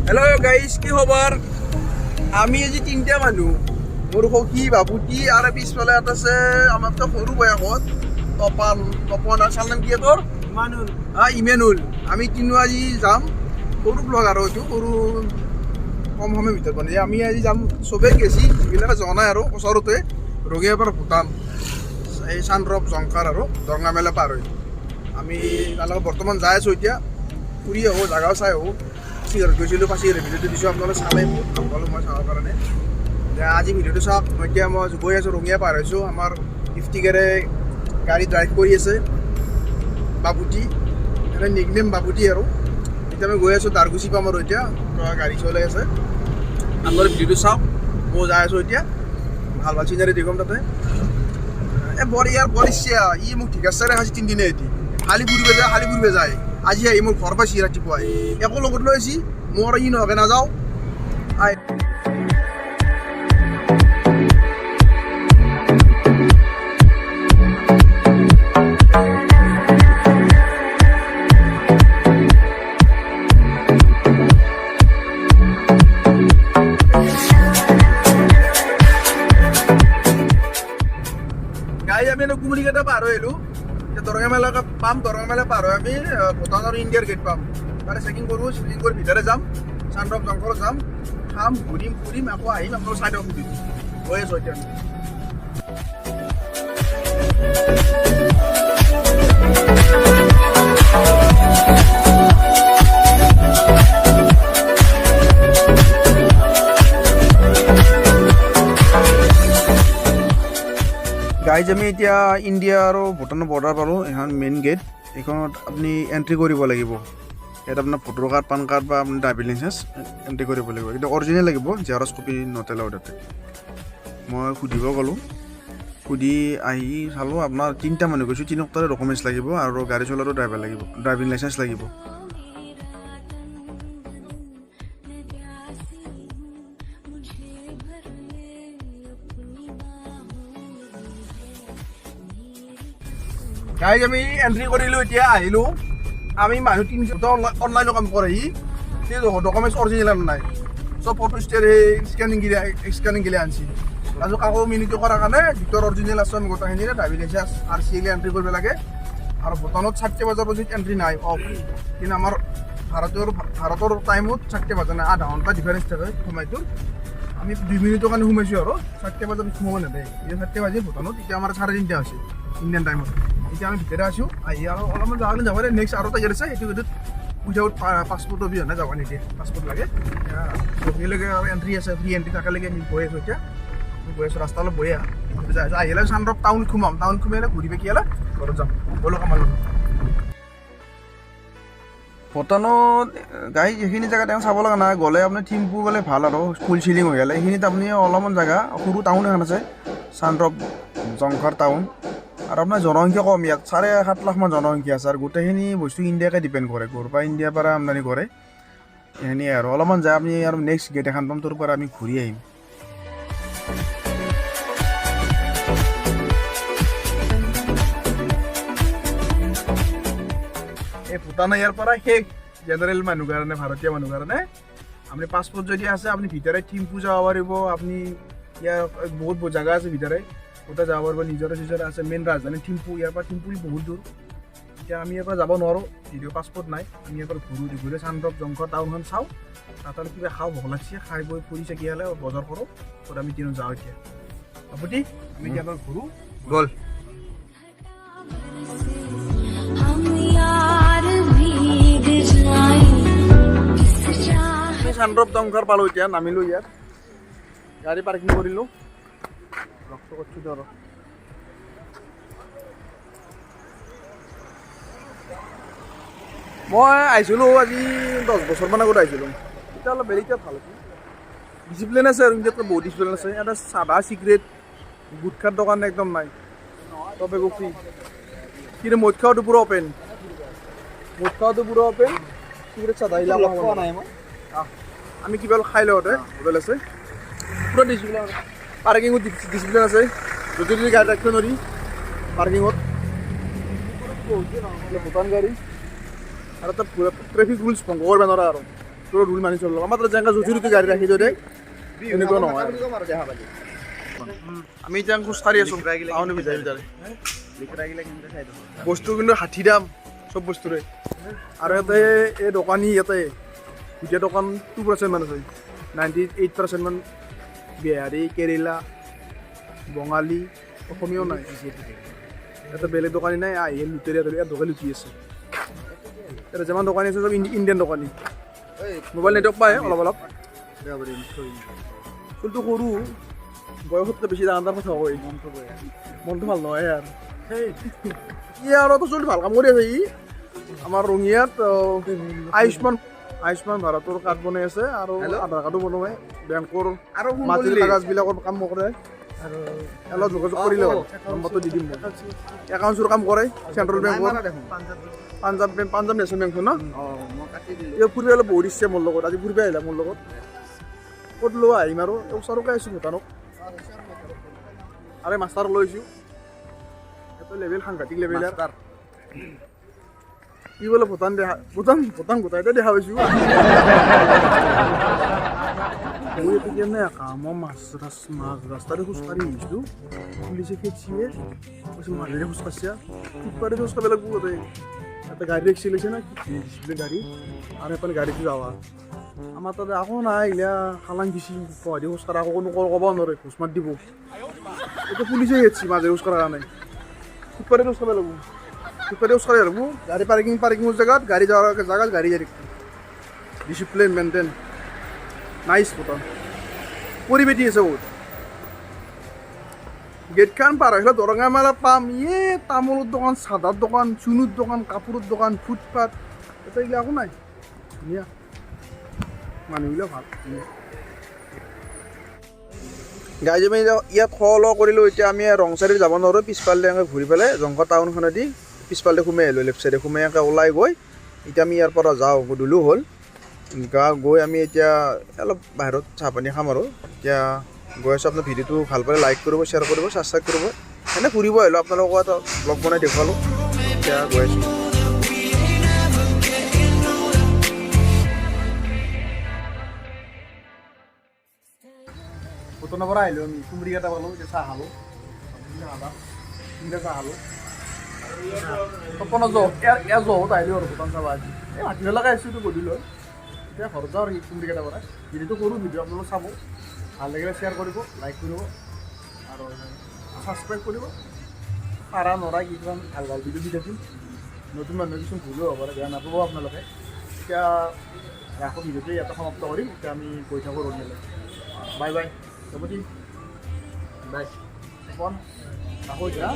Hello' guys, কি খবৰ? আমি আজি তিনিটা মানুহ, মোৰ সখী বাপুটি আৰু পিছফালে এটা আছে আমাতকৈ সৰু বয়সত তপন। আৰু চাল নাম কি তোৰ? ইমানুল। আমি তিনিও আজি যাম, সৰু ব্লগ আৰু এইটো সৰু কম সময়ৰ ভিতৰত মানে আমি আজি যাম। চবেই গেছি, যিবিলাকে যোৱা নাই আৰু ওচৰতে ৰঙিয়াৰ পৰা ভূটান, এই চানৰপ জংকাৰ আৰু দৰঙা মেলা পাৰ হৈ আমি তাৰ লগত বৰ্তমান যাই আছোঁ। এতিয়া ফুৰি আহোঁ, জাগাও চাই আহোঁ। পাচিঘাট গৈছিলোঁ, পাচিঘাট ভিডিঅ'টো দিছোঁ, আপোনালোকে চালে বহুত ভাল পালোঁ মই চাবৰ কাৰণে। আজি ভিডিঅ'টো চাওক। এতিয়া মই গৈ আছোঁ, ৰঙিয়া পাৰ হৈছোঁ। আমাৰ ইফতিকাৰে গাড়ী ড্ৰাইভ কৰি আছে, বাপুটি, এনে নিকনেম বাপুটি আৰু। এতিয়া আমি গৈ আছোঁ, দাৰগুচি পাম আৰু এতিয়া গাড়ী চলাই আছে। আপোনালোকে ভিডিঅ'টো চাওক, মই যাই আছোঁ এতিয়া। ভাল ভাল চিনাৰী দেখুৱাম তাতে। বৰ ইচ্ছা, ই মোক ঠিকাচাৰে সাজি তিনিদিনে এটি খালি ফুৰিব যায়। আজি আহি মোৰ ঘৰ পাইছি ৰাতিপুৱাই, একো লগত লৈ আহিছি। মোৰ ই নহকে নাযাওঁ। গাড়ী আমি কুমুৰিকেইটা পাৰ হৈ আহিলোঁ। দৰঙা মেলা পাম, দৰঙা মেলা পাৰ হৈ আমি ভূটান আৰু ইণ্ডিয়াৰ গেট পাম। তাৰে চেকিং কৰোঁ, চেকিং কৰি ভিতৰে যাম, চানৰপ জংঘলত যাম, খাম, ঘূৰিম ফুৰিম, আকৌ আহিম। আপোনালোক চাই দিয়ক, সুধিম গৈ আছোঁ এতিয়া। গাইজ আমি এতিয়া ইণ্ডিয়া আৰু ভূটানৰ বৰ্ডাৰ পালোঁ। এখন মেইন গেট, এইখনত আপুনি এণ্ট্ৰি কৰিব লাগিব। ইয়াত আপোনাৰ ভোটাৰ কাৰ্ড, পান কাৰ্ড বা আপোনাৰ ড্ৰাইভিং লাইচেঞ্চ এণ্ট্ৰি কৰিব লাগিব। কিন্তু অৰিজিনেল লাগিব, জেৰক্স কপি নতেলাও তাতে। মই সুধিব গ'লোঁ, সুধি আহি চালোঁ আপোনাৰ তিনিটা মানুহ গৈছোঁ, তিনিওটাৰে ডকুমেণ্টছ লাগিব আৰু গাড়ী চলোৱাৰো ড্ৰাইভাৰ লাগিব, ড্ৰাইভিং লাইচেঞ্চ লাগিব। গাইজ আমি এণ্ট্ৰি কৰিলোঁ, এতিয়া আহিলোঁ। আমি মানুহ তিনিটা অনলাইনৰ কাম কৰে। সেই ডকুমেণ্টছ অৰিজিনেল নাই, চব ফটো ষ্টেট স্কেনিং গিলে আনছি। তাৰপিছত কাকো মিনিটো কৰাৰ কাৰণে ভিতৰত অৰিজিনেল আছে। আমি গোটেইখিনি ড্ৰাইভিং লাইচেঞ্চ আৰু চিলে এণ্ট্ৰি কৰিব লাগে। আৰু ভূটানত 4টা বজাৰ পিছত এণ্ট্ৰি নাই, অফ। কিন্তু আমাৰ ভাৰতৰ টাইমত 4টা বজা নাই, আধা ঘণ্টা ডিফাৰেঞ্চ থাকে সময়টোৰ। আমি 2 মিনিটৰ কাৰণে সোমাইছোঁ আৰু 4টা বজাত সোমাব নেদে। এতিয়া 4টা বাজি ভূটানত, এতিয়া আমাৰ 3:30 হৈছে ইণ্ডিয়ান টাইমত। এতিয়া আমি ভিতৰে আছোঁ, আহি আৰু অলপমান যাবলৈ যাব লাগে। নেক্সট আৰু এটা গেট আছে, সেইটোত উইদাউট পাছপৰ্ট অবিহনে যাব নিদিয়ে, পাছপৰ্ট লাগে। সেইলৈকে আৰু এণ্ট্ৰি আছে, ফ্ৰী এণ্ট্ৰি থাকালৈকে আমি গৈ আছোঁ। এতিয়া আমি গৈ আছোঁ, ৰাস্তা অলপ বহি আহিলে চানৰপ টাউনত সোমাম, টাউনত সোমাই ঘূৰি পাকি হ'লে ঘৰত যাম। ব'লক আমাৰ লগত। ভূটানত গাড়ী এইখিনি জেগাত তেওঁ চাব লগা নাই। গ'লে আপুনি থিম্পু গ'লে ভাল আৰু ফুল চিলিং হৈ গ'লে। এইখিনিত আপুনি অলপমান জেগা, সৰু টাউন এখন আছে, চানৰপ জংকাৰ টাউন। আৰু আপোনাৰ জনসংখ্যা কম, ইয়াত 7.5 লাখ মান জনসংখ্যা আছে। আৰু গোটেইখিনি বস্তু ইণ্ডিয়াকে ডিপেণ্ড কৰে, ঘৰৰ পৰা ইণ্ডিয়াৰ পৰা আমদানি কৰে। এইখিনিয়ে আৰু অলপমান যায় আপুনি আৰু নেক্সট গেট এখন পাম, তোৰ পৰা আমি ঘূৰি আহিম। এই ভূটান ইয়াৰ পৰা শেষ জেনেৰেল মানুহ কাৰণে, ভাৰতীয় মানুহ কাৰণে। আপুনি পাছপৰ্ট যদি আছে আপুনি ভিতৰে থিম্পু যাব পাৰিব। আপুনি ইয়াৰ বহুত জেগা আছে ভিতৰে, গোটেই যাব পাৰিব। নিজৰে আছে, মেইন ৰাজধানী থিম্পু। ইয়াৰ পৰা থিম্পু বহুত দূৰ। এতিয়া আমি ইয়াৰ পৰা যাব নোৱাৰোঁ, যদিও পাছপৰ্ট নাই। আমি ইয়াৰ পৰা ঘূৰি চানৰপ জংঘৰ টাউনখন চাওঁ, তাত আৰু কিবা খাওঁ, ভোক লাগছে, খাই বৈ ফুৰি চাকি হ'লে বজাৰ কৰোঁ। তাত আমি তিনিও যাওঁ। এতিয়া আপুনি আমি ইয়াৰ পৰা ঘূৰোঁ, গ'ল। চানৰপ জংঘৰ পালোঁ, এতিয়া নামিলোঁ। ইয়াত গাড়ী পাৰ্কিং কৰিলোঁ। মই আহিছিলোঁ আজি 10 বছৰমান আগত আহিছিলোঁ। এতিয়া অলপ বেলেগ, ভাল আছে, ডিচিপ্লিন আছে আৰু ইণ্ডিয়াতকৈ বহুত ডিচিপ্লিন আছে। ইয়াতে চাধা চিগাৰেট গুটখাৰ দোকান একদম নাই, তবে ফ্ৰী। কিন্তু মদ খোৱাটো পুৰা অপেন, চিগাৰেট চাধা এইবিলাক নাই। আমি কিবা খাই লওঁতে হোটেল আছে, পুৰা ডিচিপ্লিন। পাৰ্কিঙত ডিচিপ্লিন আছে, যদি গাড়ী ৰাখিব নোৱাৰি পাৰ্কিঙত। ভূটান গাড়ী আৰু তাত ট্ৰেফিক ৰুলছ ভংগ কৰিব নোৱাৰা আৰু তোৰ ৰুল মানি চলিব আমাৰ তাত যেনেকৈ জুতি গাড়ী ৰাখি থৈ দে এনেকুৱা নহয় আমি এতিয়া খোজকাঢ়ি আছোঁ টাউনৰ ভিতৰে ভিতৰে বস্তু কিন্তু 60 দাম চব বস্তুৰে আৰু ইয়াতে এই দোকানী ইয়াতে গোটেই দোকান 2% মান আছে 98% মান বিহাৰী কেৰেলা বঙালী অসমীয়াও নাই ইয়াতে বেলেগ দোকানী নাই আহি লুটেৰীয়া ধৰি ইয়াত দোকান লুটি আছে ইয়াতে যিমান দোকানী আছে চব ইণ্ডিয়ান দোকানী মোবাইল নেটৱৰ্ক পায় অলপ অলপ চুলটো সৰু বয়সতকৈ বেছি ডাঙৰ কথা কয় মনটো ভাল নহয় আৰু ই আৰু চুলটো ভাল কাম কৰি আছে ই আমাৰ ৰঙিয়াত আয়ুষ্মান ভাৰতৰ কাৰ্ড বনাই আছে আৰু আধাৰ কাৰ্ডো বনাই বেংকৰ আৰু মাটিৰ কাগজবিলাকৰ কাম কৰে আৰু অলপ যোগাযোগ কৰিলে হ'ল নম্বৰটো দি দিম মই একাউণ্টছৰ কাম কৰে চেণ্ট্ৰেল বেংকৰ পাঞ্জাৱ নেশ্যনেল বেংকখন ন এই ফুৰিব অলপ বহুত ইচ্ছা মোৰ লগত আজি ফুৰিব আহিলা মোৰ লগত ক'ত লোৱা আহিম আৰু ওচৰকে আহিছোঁ ভূটানক আৰু মাষ্টাৰ লৈছোঁ এটা লেভেল সাংঘাতিক লেভেল কি বোলে ভূটান গোটাইতে দেখা পাইছোঁ মই এতিয়া কেনে কামৰ মাছ ৰাস্তাতে খোজকাঢ়ি আহিছোঁ পুলিচে খেদিছে কৈছোঁ মাজেৰে খোজকাঢ়িছা ফুটপাথে খোজকাঢ়িব লাগিব গোটেই এটা গাড়ী ৰিক্সি লৈছে না ডিচিপ্লিন গাড়ী আৰু এফালে গাড়ীটো যাৱা আমাৰ তাতে আকৌ নাই এইগিলা খালাং দিছি গুৱাহাটী খোজকাঢ়া আকৌ কোনো ক'ব নোৱাৰে ঘোচ মাত দিব এতিয়া পুলিচে খেদিছে মাজেৰে খোজকাঢ়াৰ কাৰণে ফুটপাথে খোজকাঢ়িব লাগিব ফুটপাথে খোজকাঢ়ি লাগিব গাড়ী পাৰ্কিঙৰ জেগাত গাড়ী যাৱাৰ জেগাত গাড়ী যাই ডিচিপ্লিন মেইনটেইন নাইচ ভূটান পৰিৱেটি আছে বহুত গেটখন পাৰ আহিলে দৰঙা মেলা পাম তামোলৰ দোকান চাদাৰ দোকান চুনুৰ দোকান কাপোৰৰ দোকান ফুটপাথ এটা এইগিলা একো নাই ধুনীয়া মানুহবিলাক ভাল গাড়ী আমি ইয়াত খোৱা লোৱা কৰিলোঁ এতিয়া আমি ৰংচাৰী যাব নোৱাৰোঁ পিছফালে এনেকৈ ঘূৰি পেলাই জংঘৰ টাউনখনেদি পিছফালে সোমাই আহিলোঁ লেফ্ট চাইডে সোমাই এনেকৈ ওলাই গৈ এতিয়া আমি ইয়াৰ পৰা যাওঁ গধূলিও হ'ল গৈ আমি এতিয়া অলপ বাহিৰত চাহ পানী খাম আৰু এতিয়া গৈ আছোঁ আপোনাৰ ভিডিঅ'টো ভাল পালে লাইক কৰিব শ্বেয়াৰ কৰিব ছাবস্ক্ৰাইব কৰিব এনে ফুৰিব আহিলোঁ আপোনালোকক এটা ব্লগ বনাই দেখুৱালোঁ এতিয়া গৈ আছোঁ ভূটানৰ পৰা আহিলোঁ আমি কুমৰিঘাটা পালোঁ এতিয়া চাহ খালোঁ চাহ খালোঁ সপোনত জহত আহিলোঁ আৰু ভূটান চাব আজি এই মাটিবেলাকে আহিছোঁ গধূলি হ'ল এতিয়া ঘৰত যাওঁ আৰু কুমৰিঘাটাৰ পৰা ভিডিঅ'টো কৰোঁ ভিডিঅ' আপোনালোকে চাব ভাল লাগিলে শ্বেয়াৰ কৰিব লাইক কৰিব আৰু ছাবস্ক্ৰাইব কৰিব পাৰা নৰা কিছুমান ভাল ভাল ভিডিঅ' দি থাকিম নতুন মানুহ কিছুমান ভুলো হ'ব পাৰে বেয়া নাপাব আপোনালোকে এতিয়া ৰাখোঁ ভিডিঅ'টো ইয়াতে সমাপ্ত কৰিম এতিয়া আমি গৈ থাকোঁ ৰঙিয়ালৈ বাই বাই চবতি বাই ফোন ৰাখোঁ এতিয়া